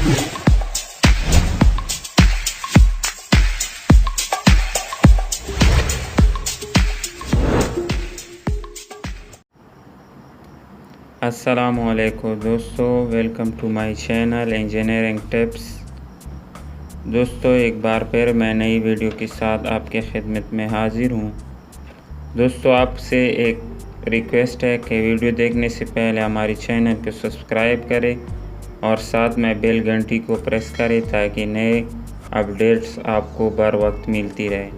अस्सलामुअलैकुम दोस्तों, welcome to my channel engineering tips. दोस्तों, एक बार फिर मैं नई वीडियो के साथ आपके खिदमत में हाज़िर हूँ। दोस्तों, आपसे एक रिक्वेस्ट है कि वीडियो देखने से पहले हमारे चैनल को सब्सक्राइब करें और साथ में बेल घंटी को प्रेस करें ताकि नए अपडेट्स आपको बर वक्त मिलती रहे।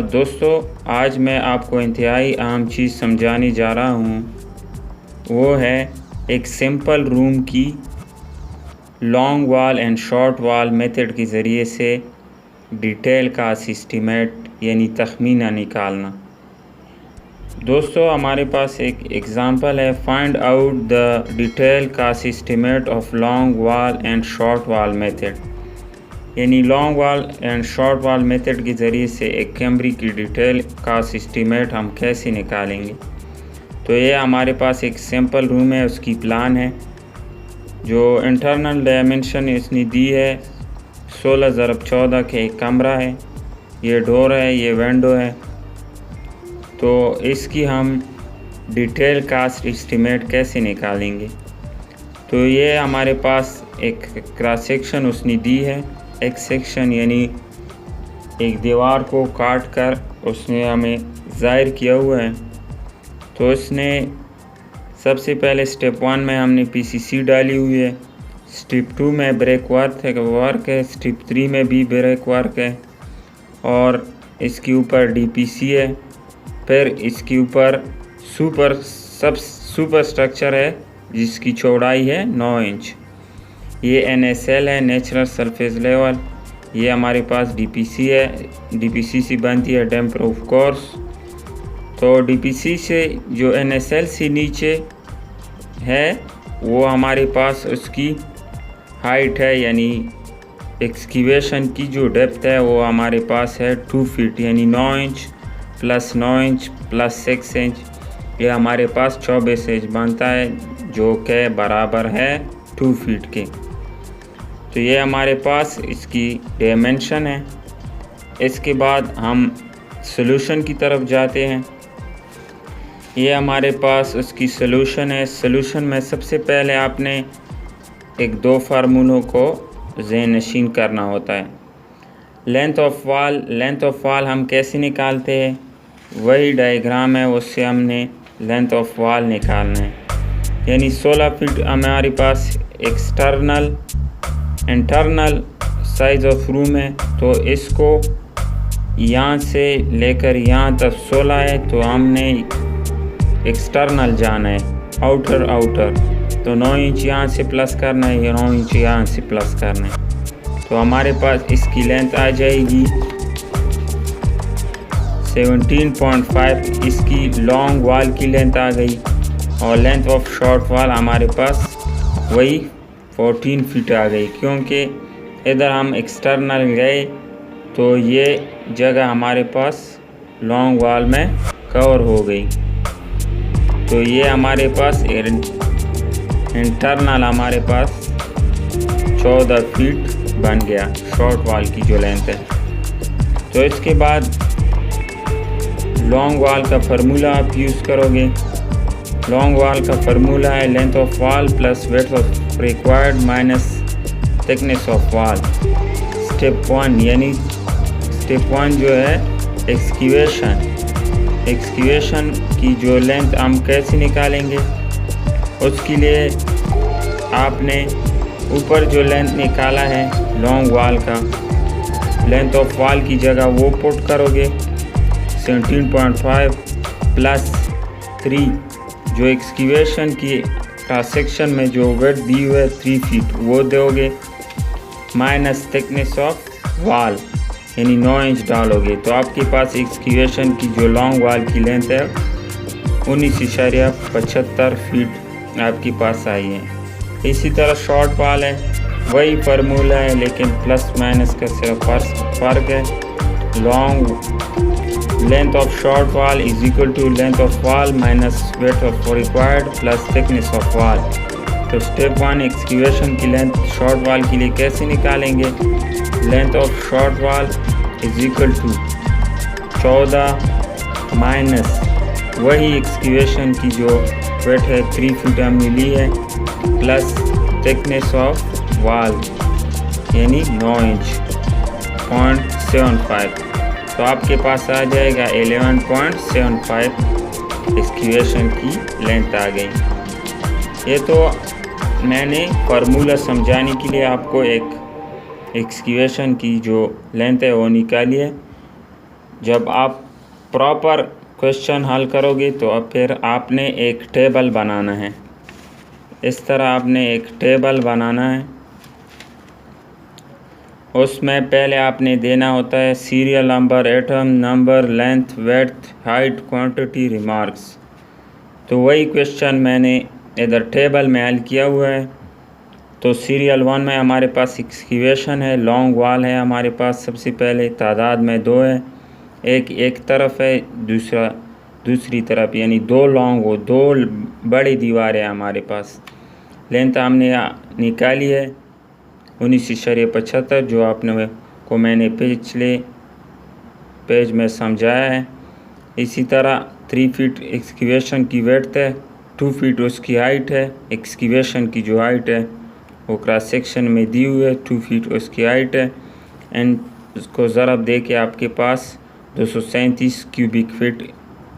दोस्तों, आज मैं आपको इंतहाई अहम चीज़ समझाने जा रहा हूँ। वो है एक सिंपल रूम की long wall and short wall method के ज़रिए से डिटेल का एस्टीमेट यानी तखमीना निकालना। दोस्तों, हमारे पास एक एग्ज़ाम्पल है, फाइंड आउट द डिटेल का estimate of long wall and short wall method. यानी long wall and short wall method के ज़रिए से एक कमरे की डिटेल का एस्टीमेट हम कैसे निकालेंगे। तो ये हमारे पास एक सिंपल रूम है, उसकी प्लान है। जो इंटरनल डायमेंशन इसने दी है 16x14 के एक कमरा है, ये डोर है, ये विंडो है। तो इसकी हम डिटेल कास्ट एस्टीमेट कैसे निकालेंगे। तो ये हमारे पास एक क्रॉस सेक्शन उसने दी है, एक सेक्शन यानी एक दीवार को काट कर उसने हमें ज़ाहिर किया हुआ है। तो इसने सबसे पहले स्टेप 1 में हमने पीसीसी डाली हुई है, स्टेप 2 में ब्रेक वर्क है, स्टेप 3 में भी ब्रेक वर्क है और इसके ऊपर डीपीसी है। फिर इसके ऊपर सुपर स्ट्रक्चर है जिसकी चौड़ाई है 9 इंच। ये एनएसएल है, नेचुरल सरफेस लेवल। ये हमारे पास डीपीसी है, डीपीसी से बनती है डैम्प प्रूफ कोर्स। तो डीपीसी से जो एनएसएल से नीचे है वो हमारे पास उसकी हाइट है, यानी एक्सकीवेशन की जो डेप्थ है वो हमारे पास है 2 फीट, यानी 9 inch plus 9 inch plus 6 inch, ये हमारे पास 24 इंच बनता है, जो कि बराबर है 2 फीट के। तो ये हमारे पास इसकी डायमेंशन है। इसके बाद हम सॉल्यूशन की तरफ जाते हैं। ये हमारे पास उसकी सॉल्यूशन है। सॉल्यूशन में सबसे पहले आपने एक 2 फार्मूलों को ज़हन नशीन करना होता है। लेंथ ऑफ वॉल हम कैसे निकालते हैं, वही डायग्राम है, उससे हमने लेंथ ऑफ वॉल निकालना है। यानी 16 फीट हमारे पास इंटरनल साइज़ ऑफ रूम है। तो इसको यहाँ से लेकर यहाँ तक 16 है, तो हमने एक्सटर्नल जाना है, आउटर। तो 9 इंच यहाँ से प्लस करना है, या 9 इंच यहाँ से प्लस करना है। तो हमारे पास इसकी लेंथ आ जाएगी 17.5। इसकी लॉन्ग वॉल की लेंथ आ गई और लेंथ ऑफ शॉर्ट वॉल हमारे पास वही 14 फीट आ गई। क्योंकि इधर हम एक्सटर्नल गए तो ये जगह हमारे पास लॉन्ग वॉल में कवर हो गई। तो ये हमारे पास इंटरनल हमारे पास 14 फीट बन गया शॉर्ट वॉल की जो लेंथ है। तो इसके बाद लॉन्ग वॉल का फार्मूला आप यूज़ करोगे। लॉन्ग वॉल का फार्मूला है length of wall plus width of required minus thickness of wall. Step 1 यानी स्टेप 1 जो है एक्सक्यूवेशन की जो लेंथ हम कैसे निकालेंगे। उसके लिए आपने ऊपर जो लेंथ निकाला है लॉन्ग वॉल का, लेंथ ऑफ वॉल की जगह वो पुट करोगे 17.5 प्लस 3 जो एक्सक्यूवेशन की क्रॉस सेक्शन में जो विड्थ दी हुई है 3 फीट वो दोगे, माइनस थिकनेस ऑफ वॉल यानी 9 इंच डालोगे। तो आपके पास एक्सक्यूवेशन की जो लॉन्ग वॉल की लेंथ है 19.75 फीट आपके पास आई है। इसी तरह शॉर्ट वॉल है, वही फार्मूला है लेकिन प्लस माइनस का सिर्फ फ़र्क है। Length of short wall is equal to length of wall minus width of required plus thickness of wall. तो स्टेप 1 एक्सक्यूएशन की लेंथ शॉर्ट वाल के लिए कैसे निकालेंगे। Length of short wall is equal to 14 minus वही excavation की जो wait है 3 फीट हमने ली है, प्लस थिकनेस ऑफ वाल यानी 9 इंच 0.75, तो आपके पास आ जाएगा 11.75 एक्सक्यूएशन की लेंथ आ गई। ये तो मैंने फार्मूला समझाने के लिए आपको एक एक्सक्यूएशन की जो लेंथ है वो निकाली है। जब आप प्रॉपर क्वेश्चन हल करोगे तो अब फिर आपने एक टेबल बनाना है। इस तरह आपने एक टेबल बनाना है। उसमें पहले आपने देना होता है serial number, atom number, length, width, height, quantity, remarks. तो वही क्वेश्चन मैंने इधर टेबल में हल किया हुआ है। तो सीरियल 1 में हमारे पास एक्सक्यूएशन है, लॉन्ग वाल है हमारे पास। सबसे पहले तादाद में 2 है, एक तरफ है, दूसरा दूसरी तरफ, यानी 2 लॉन्ग हो, 2 बड़ी दीवारें हमारे पास। लेंथ हमने निकाली है 19.75 जो आपने को मैंने पिछले पेज में समझाया है। इसी तरह 3 फीट एक्सक्यूएशन की विड्थ है, 2 फीट उसकी हाइट है। एक्सक्यूएशन की जो हाइट है वो क्रॉस सेक्शन में दी हुई है, 2 फीट उसकी हाइट है। एंड उसको ज़रब दे के आपके पास 237 क्यूबिक फीट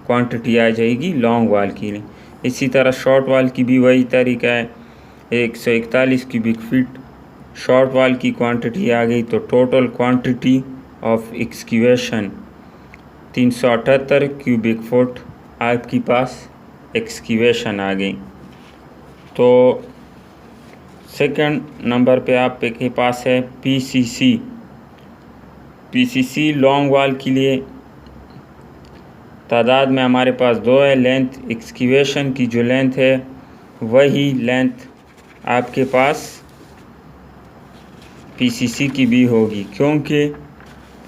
क्वांटिटी आ जाएगी लॉन्ग वाल के लिए। इसी तरह शॉर्ट वाल की भी वही तरीका है, 141 क्यूबिक फीट शॉर्ट वाल की क्वांटिटी आ गई। तो total quantity of excavation 378 cubic foot आपके पास एक्सक्यूएशन आ गई। तो सेकंड नंबर पे आपके पास है पीसीसी। पीसीसी लॉन्ग वाल के लिए तादाद में हमारे पास 2 है। लेंथ एक्सक्यूएशन की जो लेंथ है वही लेंथ आपके पास पीसीसी की भी होगी, क्योंकि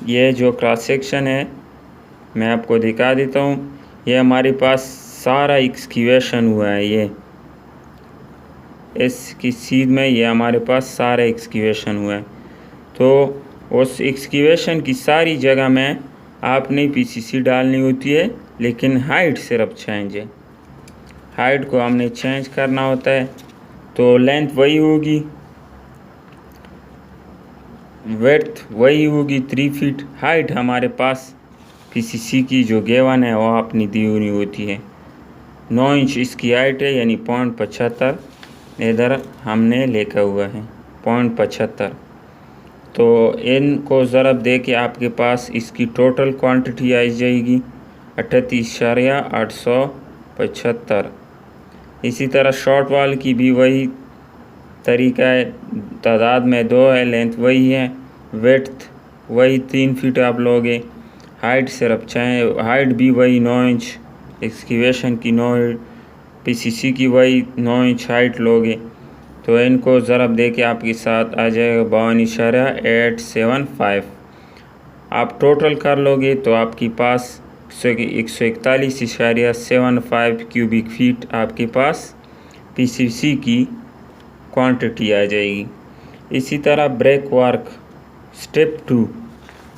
ये जो क्रॉस सेक्शन है मैं आपको दिखा देता हूँ। ये हमारे पास सारा एक्सक्यूएशन हुआ है, ये इसकी सीध में ये हमारे पास सारा एक्सक्यूएशन हुआ है। तो उस एक्सक्यूएशन की सारी जगह में आपने पीसीसी डालनी होती है, लेकिन हाइट सिर्फ चेंज है। हाइट को हमने चेंज करना होता है। तो लेंथ वही होगी, विड्थ वही होगी 3 फीट, हाइट हमारे पास पीसीसी की जो गिवन है वो अपनी दी हुई होती है। 9 इंच इसकी हाइट है, यानी 0.75 इधर हमने लिखा हुआ है 0.75। तो इनको ज़रब दे के आपके पास इसकी टोटल क्वांटिटी आ जाएगी 38.875। इसी तरह शॉर्ट वाल की भी वही तरीका है, तादाद में 2 है, लेंथ वही है, विड्थ वही 3 फीट आप लोगे, हाइट सिर्फ हाइट भी वही 9 इंच एक्सक्यूएशन की, 9 पीसीसी की वही 9 इंच हाइट लोगे। तो इनको ज़रब दे के आपके साथ आ जाएगा 52.875। आप टोटल कर लोगे तो आपके पास 141.75 क्यूबिक फीट आपके पास पीसीसी की क्वांटिटी आ जाएगी। इसी तरह brick work step 2,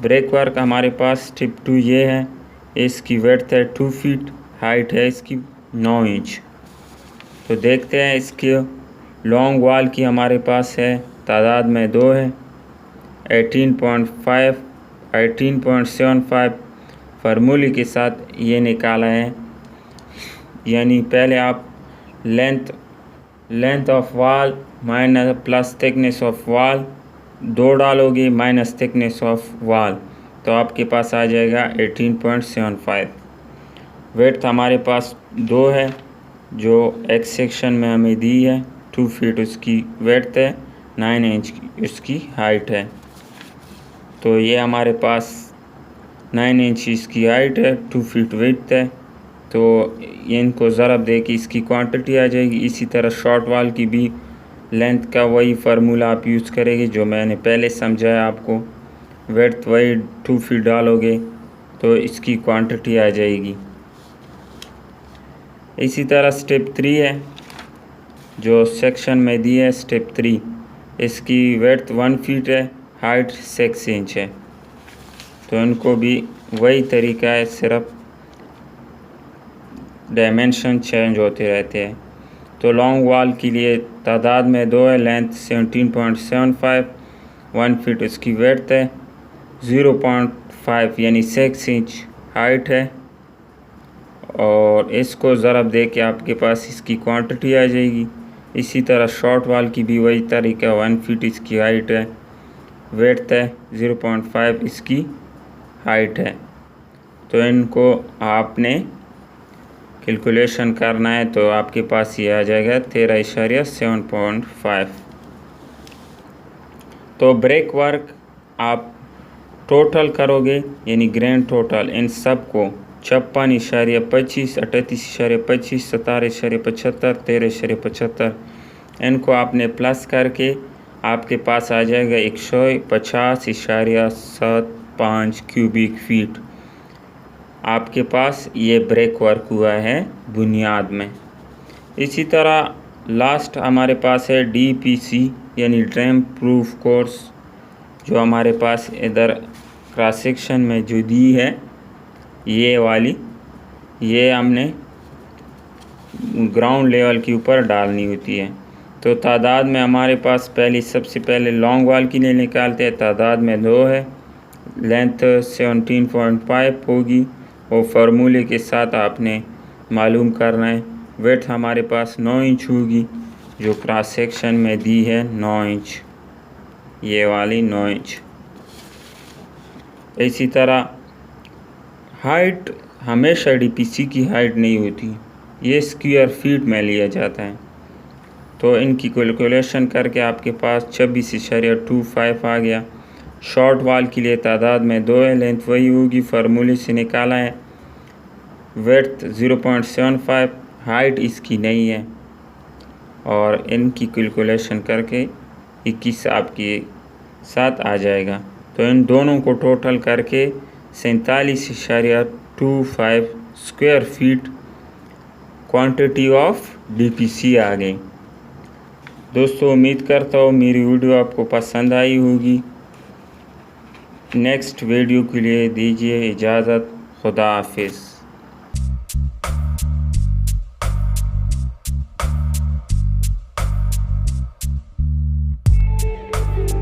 brick work हमारे पास स्टेप 2 ये है। इसकी विड्थ है 2 फीट, हाइट है इसकी 9 इंच। तो देखते हैं इसके लॉन्ग वाल की हमारे पास है, तादाद में 2 है, 18.75 फार्मूले के साथ ये निकाला है। यानी पहले आप लेंथ ऑफ वाल माइनस प्लस थिकनेस ऑफ वाल 2 डालोगे माइनस थिकनेस ऑफ वाल, तो आपके पास आ जाएगा 18.75। विड्थ हमारे पास 2 है जो एक्स सेक्शन में हमें दी है, 2 फीट उसकी विड्थ है, 9 इंच उसकी हाइट है। तो ये हमारे पास 9 इंच इसकी हाइट है, 2 फीट विड्थ है। तो इनको ज़रब दे के इसकी क्वांटिटी आ जाएगी। इसी तरह शॉर्ट वाल की भी लेंथ का वही फार्मूला आप यूज़ करेंगे जो मैंने पहले समझाया आपको। विड्थ वही 2 फीट डालोगे तो इसकी क्वांटिटी आ जाएगी। इसी तरह स्टेप 3 है। जो सेक्शन में दी है स्टेप 3, इसकी विड्थ 1 फीट है, हाइट 6 इंच है। तो इनको भी वही तरीका है, सिर्फ डायमेंशन चेंज होते रहते हैं। तो लॉन्ग वॉल के लिए तादाद में 2 है, लेंथ 17.75, 1 फीट इसकी विड्थ है, 0.5 यानी 6 इंच हाइट है। और इसको ज़रब दे के आपके पास इसकी क्वांटिटी आ जाएगी। इसी तरह शॉर्ट वॉल की भी वही तरीका, 1 फीट इसकी हाइट है, विड्थ है, 0.5 इसकी हाइट है। तो इनको आपने कैलकुलेशन करना है तो आपके पास ये आ जाएगा 13.7.5। तो ब्रेक वर्क आप टोटल करोगे, यानी ग्रैंड टोटल इन सब को 56.25, 38.25, 17.75, 13.75 इनको आपने प्लस करके आपके पास आ जाएगा 150.75 क्यूबिक फीट। आपके पास ये ब्रेक वर्क हुआ है बुनियाद में। इसी तरह लास्ट हमारे पास है DPC यानी ड्रैम प्रूफ कोर्स, जो हमारे पास इधर क्रॉस सेक्शन में जो दी है ये वाली, ये हमने ग्राउंड लेवल के ऊपर डालनी होती है। तो तादाद में हमारे पास सबसे पहले लॉन्ग वॉल के लिए निकालते हैं। तादाद में 2 है, लेंथ 17.5 होगी, वो फार्मूले के साथ आपने मालूम करना है। विड्थ हमारे पास 9 इंच होगी, जो क्रॉस सेक्शन में दी है 9 इंच, ये वाली 9 इंच। इसी तरह हाइट हमेशा DPC की हाइट नहीं होती, ये स्क्वायर फीट में लिया जाता है। तो इनकी कैलकुलेशन करके आपके पास 26.25 आ गया। शॉर्ट वॉल के लिए तादाद में 2 है, लेंथ वही होगी, फार्मूले से निकाला है। विड्थ 0.75, हाइट इसकी नहीं है, और इनकी कैलकुलेशन करके 21 आपके साथ आ जाएगा। तो इन दोनों को टोटल करके 47.25 square feet quantity of DPC आ गई। दोस्तों उम्मीद करता हूँ मेरी वीडियो आपको पसंद आई होगी। नेक्स्ट वीडियो के लिए दीजिए इजाज़त। खुदा हाफिज़।